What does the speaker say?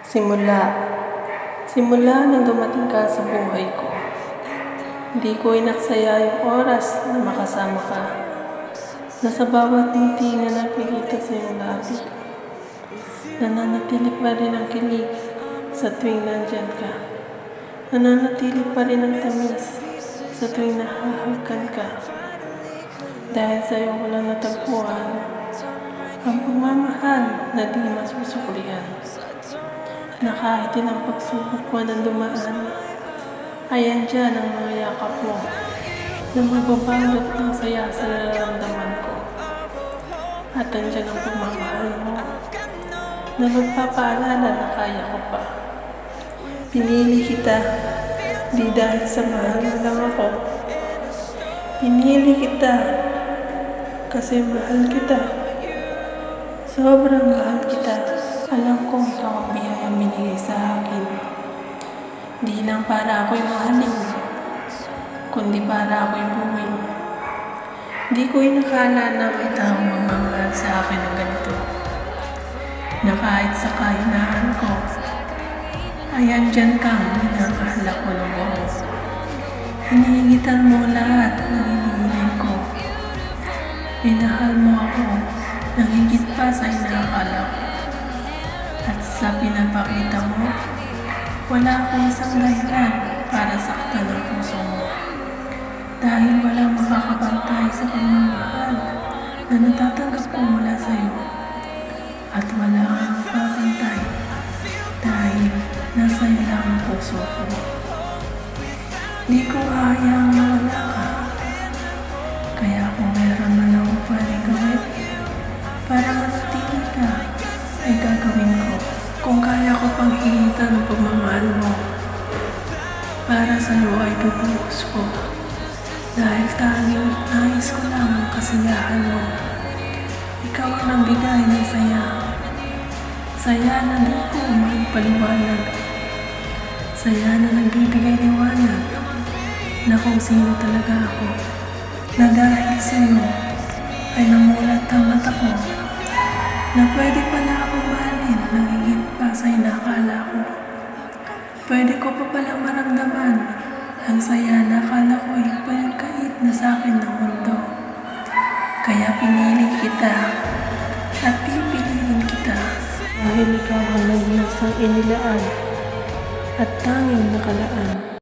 Simula, simula nang dumating ka sa buhay ko, hindi ko inaksaya yung oras na makasama ka, na sa bawat ngiti na nakikita sa iyong labi, nananatili pa rin ang kilig sa tuwing nandyan ka, nananatili pa rin ang tamis sa tuwing nahahalkan ka. Dahil sa iyo ko lang natagpuan ang pagmamahal na di masusuklian, na kahit ilang pagsubok mo ng dumaan, ay andyan ang mga yakap mo na magbabalot ng saya sa nararamdaman ko. At andyan ang pagmamahal mo na magpapaalala na kaya ko pa. Pinili kita di dahil sa mahal mo lang ako. Pinili kita kasi mahal kita. Sobrang mahal kita. Alam kong ikaw ang biyayang binigay sa akin. Di lang para ako'y mahalin, kundi para ako'y buuin. Di ko inakala na may taong magmamahal sa akin ng ganito, na kahit sa kahinaan ko, ay andyan kang minamahal ako ng buo. Hinihingitan mo lahat ng hinihiling ko. Minahal mo ako nang higit pa sa inaakala ko. At sa pinapakita mo, wala akong isang dahilan para saktan ang puso mo. Dahil walang makakapantay sa pagmamahal na natatanggap ko mula sa iyo. At wala kang makakapantay dahil nasa iyo lang ang puso ko. Di ko hahayaang mawala ka. Kaya kung meron man akong pwede gawin para manatili ka, ay gagawin ko. Kung kaya ko pang hihitan ang pagmamahal mo, para sa iyo ay bubuhos ko. Dahil tanging nais ko lang ang kasiyahan mo. Ikaw ang nagbigay ng saya. Saya na di ko maipaliwanag. Saya na nagbibigay liwanag na kung sino talaga ako. Na dahil sa iyo ay namulat ang mata ko, na pwede pala akong mahalin nang higit pa sa inakala ko. Pwede ko pa palang maramdaman ang saya na akala ko ay pagkait na sa akin ng mundo. Kaya pinili kita at pipiliin kita. Dahil ikaw ang nag-iisang inilaan at tanging nakalaan.